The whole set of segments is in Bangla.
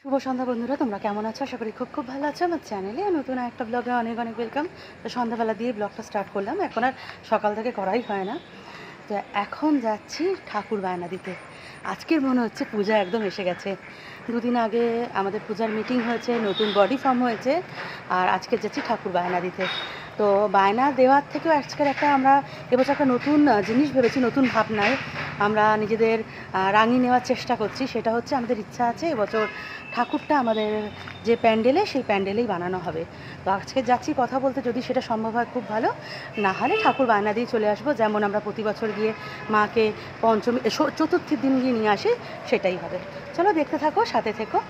শুভ সন্ধ্যা বন্ধুরা, তোমরা কেমন আছো? আশা করি খুব খুব ভালো আছো। আমার চ্যানেলে নতুন একটা ব্লগে অনেক অনেক ওয়েলকাম। তো সন্ধ্যাবেলা দিয়ে ব্লগটা স্টার্ট করলাম, এখন আর সকাল থেকে করাই হয় না। তো এখন যাচ্ছি ঠাকুর বায়না দিতে। আজকের মনে হচ্ছে পূজা একদম এসে গেছে। দুদিন আগে আমাদের পূজার মিটিং হয়েছে, নতুন বডি ফর্ম হয়েছে, আর আজকে যাচ্ছি ঠাকুর বায়না দিতে। তো বায়না দেওয়ার থেকেও আজকের আমরা এবছর একটা নতুন জিনিস ভেবেছি, নতুন ভাবনায় আমরা নিজেদের রাঙিয়ে নেওয়ার চেষ্টা করছি। সেটা হচ্ছে আমাদের ইচ্ছা আছে এবছর ঠাকুরটা আমাদের যে প্যান্ডেলে, সেই প্যান্ডেলেই বানানো হবে। তো আজকে যাচ্ছি কথা বলতে, যদি সেটা সম্ভব হয় খুব ভালো, না হলে ঠাকুর বায়না দিয়ে চলে আসবো। যেমন আমরা প্রতি বছর গিয়ে মাকে পঞ্চমী চতুর্থীর দিন গিয়ে নিয়ে আসি, সেটাই হবে। চলো দেখতে থাকো, সাথে থেকো।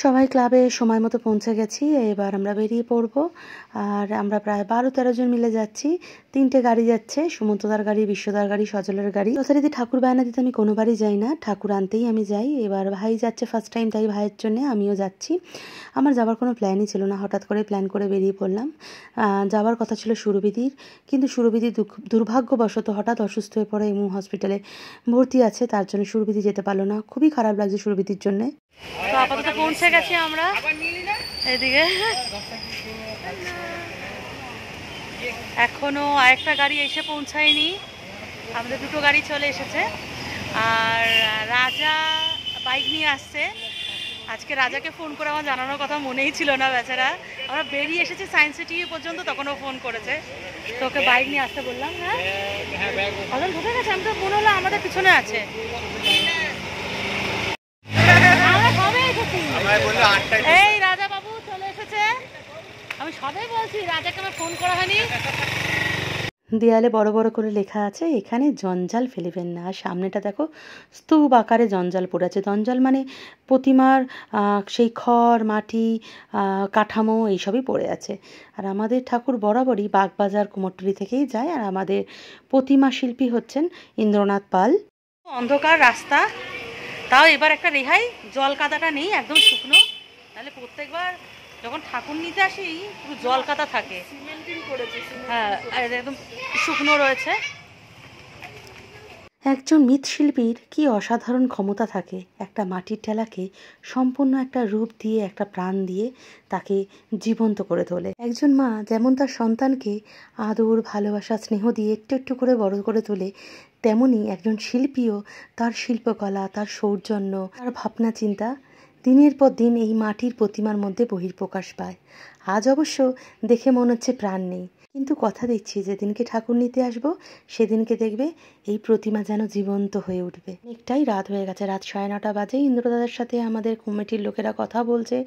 সবাই ক্লাবে সময় মতো পৌঁছে গেছি, এবার আমরা বেরিয়ে পড়বো। আর আমরা প্রায় 12-13 জন মিলে যাচ্ছি। 3টে গাড়ি যাচ্ছে, সুমন্তদার গাড়ি, বিশ্বদার গাড়ি, সজলের গাড়ি। যথারীতি ঠাকুর বায়না দিতে আমি কোনোবারই যাই না, ঠাকুর আনতেই আমি যাই। এবার ভাই যাচ্ছে ফার্স্ট টাইম, তাই ভাইয়ের জন্য আমিও যাচ্ছি। আমার যাওয়ার কোনো প্ল্যানই ছিল না, হঠাৎ করে প্ল্যান করে বেরিয়ে পড়লাম। যাওয়ার কথা ছিল সুরবিদির, কিন্তু সুরবিদির দুর্ভাগ্যবশত হঠাৎ অসুস্থ হয়ে পড়ে এবং হসপিটালে ভর্তি আছে, তার জন্য সুরবিদি যেতে পারলো না। খুবই খারাপ লাগছে সুরবিদির জন্যে। তো আপাতত পৌঁছে গেছি আমরা এদিকে। এখনো আরেকটা গাড়ি এসে পৌঁছায়নি, আমাদের 2টো গাড়ি চলে এসেছে। আর রাজা বাইক নিয়ে আসছে। আজকে রাজাকে ফোন করে আমার জানানোর কথা মনেই ছিল না, বেচারা। আমরা বেরিয়ে এসেছি সায়েন্স সিটি পর্যন্ত, তখনও ফোন করেছে। তো ওকে বাইক নিয়ে আসতে বললাম। হ্যাঁ এখন ঢুকে গেছে, আমি তো মনে হলো আমাদের পিছনে আছে। এই রাজা বাবু চলে এসেছে, আমি সবাই বলছি রাজাকে আমার ফোন করা হয়নি। দেয়ালে বড় বড় করে লেখা আছে, এখানে জঞ্জাল ফেলিবেন না। আর সামনেটা দেখো, স্তূপ আকারে জঞ্জাল পড়ে আছে। জঞ্জাল মানে প্রতিমার সেই খড়, মাটি, কাঠামো এইসবই পড়ে আছে। আর আমাদের ঠাকুর বরাবরই বাগবাজার কুমোরটুলি থেকেই যায়, আর আমাদের প্রতিমা শিল্পী হচ্ছেন ইন্দ্রনাথ পাল। অন্ধকার রাস্তা, তাও এবার একটা রেহাই, জল কাদাটা নেই, একদম শুকনো। তাহলে প্রত্যেকবার যখন ঠাকুর নিতে আসি পুরো জল কাদা থাকে। হ্যাঁ, একদম শুকনো রয়েছে। একজন মৃৎশিল্পীর কি অসাধারণ ক্ষমতা থাকে, একটা মাটির ঠেলাকে সম্পূর্ণ একটা রূপ দিয়ে, একটা প্রাণ দিয়ে তাকে জীবন্ত করে তোলে। একজন মা যেমন তার সন্তানকে আদর, ভালোবাসা, স্নেহ দিয়ে একটু একটু করে বড় করে তোলে, তেমনই একজন শিল্পীও তার শিল্পকলা, তার সৌজন্য, তার ভাবনা চিন্তা দিনের পর দিন এই মাটির প্রতিমার মধ্যে বহিঃপ্রকাশ পায়। আজ অবশ্য দেখে মনে হচ্ছে প্রাণ নেই, কিন্তু কথা দিচ্ছি যেদিনকে ঠাকুর নিতে আসবো সেদিনকে দেখবে এই প্রতিমা যেন জীবন্ত হয়ে উঠবে। অনেকটাই রাত হয়ে গেছে, রাত 9:30 বাজে। ইন্দ্রদাদার সাথে আমাদের কমিটির লোকেরা কথা বলছে।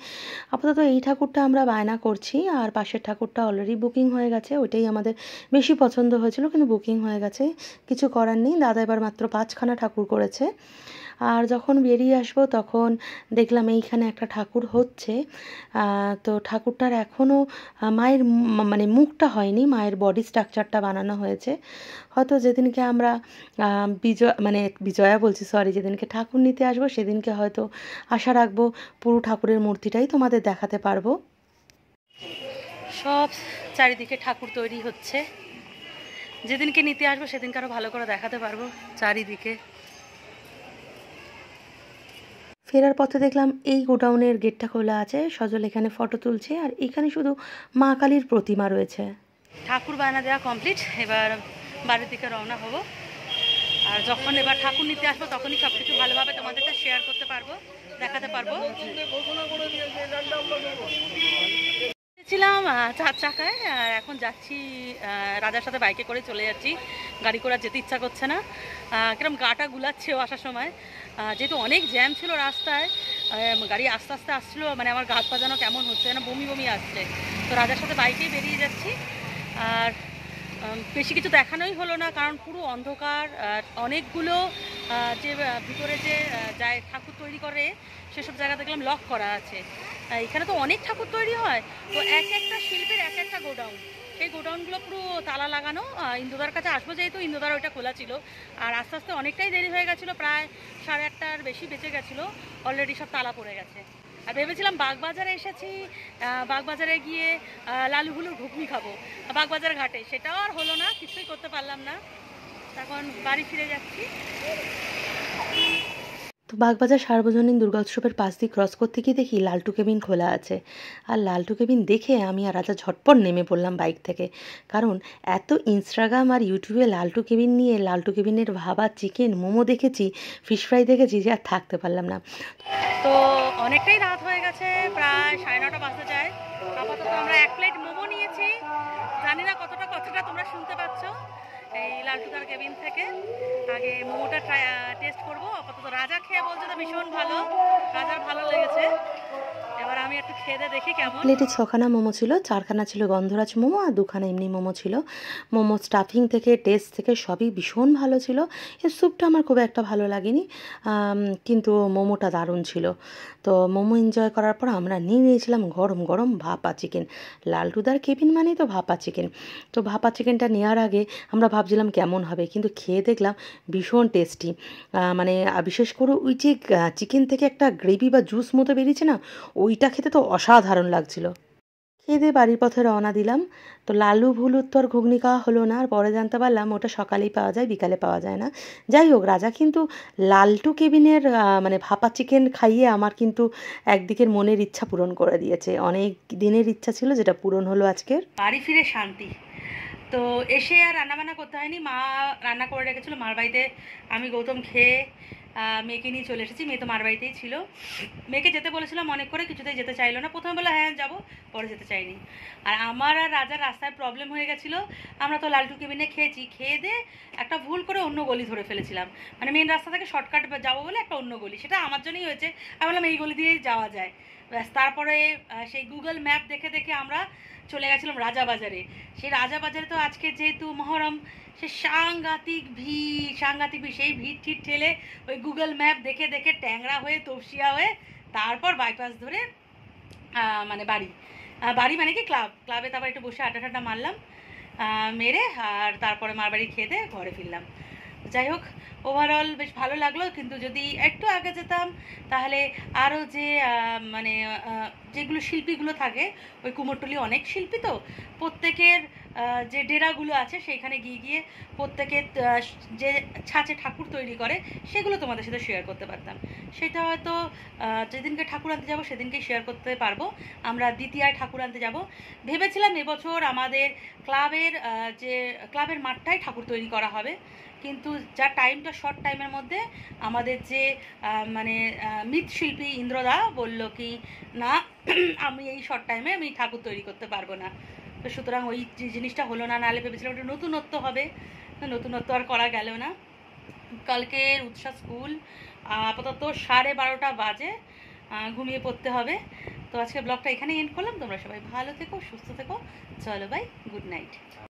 আপাতত এই ঠাকুরটা আমরা বায়না করছি, আর পাশের ঠাকুরটা অলরেডি বুকিং হয়ে গেছে। ওইটাই আমাদের বেশি পছন্দ হয়েছিল, কিন্তু বুকিং হয়ে গেছে, কিছু করার নেই। দাদা এবার মাত্র 5খানা ঠাকুর করেছে। আর যখন বেরিয়ে আসবো তখন দেখলাম এইখানে একটা ঠাকুর হচ্ছে। তো ঠাকুরটার এখনও মায়ের মানে মুখটা হয়নি, মায়ের বডি স্ট্রাকচারটা বানানো হয়েছে। হয়তো যেদিনকে আমরা বিজয়া বলছি, সরি, যেদিনকে ঠাকুর নিতে আসবো সেদিনকে হয়তো আশা রাখবো পুরো ঠাকুরের মূর্তিটাই তোমাদের দেখাতে পারবো। সব চারিদিকে ঠাকুর তৈরি হচ্ছে, যেদিনকে নিতে আসবো সেদিনকে আরও ভালো করে দেখাতে পারবো চারিদিকে। ফেরার পথে দেখলাম এই গোডাউনের গেটটা খোলা আছে, সজল এখানে ফটো তুলছে, আর এখানে শুধু মা কালীর প্রতিমা রয়েছে। ঠাকুর বায়না দেওয়া কমপ্লিট, এবার বাড়ির দিকে রওনা হব। আর যখন এবার ঠাকুর নিতে আসবো তখনই সব কিছু ভালোভাবে তোমাদের সাথে শেয়ার করতে পারবো, দেখাতে পারবো। ছিলাম 4 চাকায়, আর এখন যাচ্ছি রাজার সাথে বাইকে করে চলে যাচ্ছি। গাড়ি করে যেতে ইচ্ছা করছে না, কিরম গাটা গুলাচ্ছেও আসার সময়, যেহেতু অনেক জ্যাম ছিল রাস্তায়। গাড়ি আস্তে আস্তে আসছিলো, মানে আমার গা হাত পা যেন কেমন হচ্ছে, যেন বমি বমি আসছে। তো রাজার সাথে বাইকেই বেরিয়ে যাচ্ছি। আর বেশি কিছু দেখানোই হলো না, কারণ পুরো অন্ধকার। অনেকগুলো যে ভিতরে যে যায় ঠাকুর তৈরি করে সেসব জায়গা দেখলাম লক করা আছে। এখানে তো অনেক ঠাকুর তৈরি হয়, তো এক একটা শিল্পের এক একটা গোডাউন, সেই গোডাউনগুলো পুরো তালা লাগানো। ইন্দুদার কাছে আসবো যেহেতু, ইন্দুদার ওইটা খোলা ছিল। আর আস্তে আস্তে অনেকটাই দেরি হয়ে গেছিলো, প্রায় 8:30টার বেশি বেঁচে গেছিলো, অলরেডি সব তালা পড়ে গেছে। আর ভেবেছিলাম বাগবাজারে এসেছি, বাগবাজারে গিয়ে লালুগুলোর ঘুগনি খাবো বাগবাজার ঘাটে, সেটাও আর হলো না, কিছুই করতে পারলাম না। এখন বাড়ি ফিরে যাচ্ছি। তো বাগবাজার সার্বজনীন দুর্গোৎসবের পাশ দিয়ে ক্রস করতে গিয়ে দেখি লালটু কেবিন খোলা আছে। আর লালটু কেবিন দেখে আমি আর রাজা ঝটপট নেমে পড়লাম বাইক থেকে, কারণ এত ইনস্টাগ্রাম আর ইউটিউবে লালটু কেবিন নিয়ে লালটু কেবিনের ভাবা চিকেন মোমো দেখেছি, ফিশ ফ্রাই দেখেছি, যে আর থাকতে পারলাম না। তো অনেকটাই রাত হয়ে গেছে, প্রায় 9:30 বাজতে যায়। আপাতত আমরা 1 প্লেট মোমো নিয়েছি, জানি না কতটা তোমরা শুনতে পাচ্ছ এই লালটুদার কেবিন থেকে। আগে মোমোটা টেস্ট করবো। আপাতত রাজা খেয়ে বলছে তো ভীষণ ভালো, রাজার ভালো লেগেছে। এবার আমি একটু খেয়ে দেখি কেমন। প্লেটে 6খানা মোমো ছিল, 4খানা ছিল গন্ধরাজ মোমো আর 2খানা এমনি মোমো ছিল। মোমো স্টাফিং থেকে টেস্ট থেকে সবই ভীষণ ভালো ছিল। এর স্যুপটা আমার খুব একটা ভালো লাগেনি, কিন্তু মোমোটা দারুণ ছিল। তো মোমো এনজয় করার পর আমরা নিয়েছিলাম গরম গরম ভাপা চিকেন। লালটুদার কেবিন মানেই তো ভাপা চিকেন। তো ভাপা চিকেনটা নেওয়ার আগে আমরা ভাবছিলাম কেমন হবে, কিন্তু খেয়ে দেখলাম ভীষণ টেস্টি। মানে বিশেষ করে ওই যে চিকেন থেকে একটা গ্রেভি বা জুস মতো বেরিয়েছে না, ওইটা খেতে তো অসাধারণ লাগছিল। খেয়ে দিয়ে বাড়ির পথে রওনা দিলাম। তো লালু ভুলুর তো আর ঘুগনি খাওয়া হলো না, আর পরে জানতে পারলাম ওটা সকালেই পাওয়া যায়, বিকালে পাওয়া যায় না। যাই হোক, রাজা কিন্তু লালটু কেবিনের মানে ভাপা চিকেন খাইয়ে আমার কিন্তু একদিকের মনের ইচ্ছা পূরণ করে দিয়েছে। অনেক দিনের ইচ্ছা ছিল, যেটা পূরণ হলো আজকের। বাড়ি ফিরে শান্তি। তো এসে আর রান্নাবান্না করতে হয়নি, মা রান্না করে রেখেছিলো। মার বাড়িতে আমি গৌতম খেয়ে মেয়েকে নিয়ে চলে এসেছি। মেয়ে তো মার বাড়িতেই ছিল। মেয়েকে যেতে বলেছিলাম অনেক করে, কিছুতেই যেতে চাইলো না। প্রথমে বলে হ্যাঁ যাবো, পরে যেতে চাইনি। আর আমার আর রাজার রাস্তায় প্রবলেম হয়ে গেছিলো। আমরা তো লালটু কেবিনে খেয়েছি, খেয়ে দিয়ে একটা ভুল করে অন্য গলি ধরে ফেলেছিলাম। মানে মেন রাস্তা থেকে শর্টকাট যাবো বলে একটা অন্য গলি, সেটা আমার জন্যই হয়েছে। আমি বললাম এই গলি দিয়েই যাওয়া যায়, ব্যাস। তারপরে সেই গুগল ম্যাপ দেখে দেখে আমরা চলে গেছিলাম রাজাবাজারে। সেই রাজাবাজারে তো আজকে যেহেতু মহরম, সে সাংঘাতিক ভিড়, সেই ভিড় ঠিড় ঠেলে ওই গুগল ম্যাপ দেখে দেখে ট্যাংরা হয়ে তপসিয়া হয়ে তারপর বাইপাস ধরে মানে বাড়ি মানে কি ক্লাবে তারপর একটু বসে আড্ডা টাড্ডা মারলাম, মেরে আর তারপরে মার বাড়ি খেয়ে দিয়ে ঘরে ফিরলাম। যাই হোক, ওভারঅল বেশ ভালো লাগলো। কিন্তু যদি একটু আগে যেতাম তাহলে আরও যে মানে যেগুলো শিল্পীগুলো থাকে, ওই কুমোরটুলি অনেক শিল্পী, তো প্রত্যেকের যে ডেরাগুলো আছে সেইখানে গিয়ে প্রত্যেকের যে ছাঁচে ঠাকুর তৈরি করে সেগুলো তোমাদের সাথে শেয়ার করতে পারতাম। সেটা হয়তো যেদিনকে ঠাকুর আনতে যাবো সেদিনকেই শেয়ার করতে পারবো। আমরা দ্বিতীয়ায় ঠাকুর আনতে যাব ভেবেছিলাম। এবছর আমাদের ক্লাবের মাঠটাই ঠাকুর তৈরি করা হবে, কিন্তু যা টাইমটা শর্ট টাইমের মধ্যে আমাদের যে মানে মৃৎশিল্পী ইন্দ্রদা বলল কি না, আমি এই শর্ট টাইমে আমি ঠাকুর তৈরি করতে পারবো না। তো সুতরাং ওই জিনিসটা হলো না। নাহলে ভেবেছিলাম একটা নতুনত্ব হবে, নতুনত্ব আর করা গেল না। কালকের উৎসাহ স্কুল, আপাতত 12:30 বাজে, ঘুমিয়ে পড়তে হবে। তো আজকে ব্লগটা এখানেই এন্ড করলাম। তোমরা সবাই ভালো থেকো, সুস্থ থেকো। চলো বাই, গুড নাইট।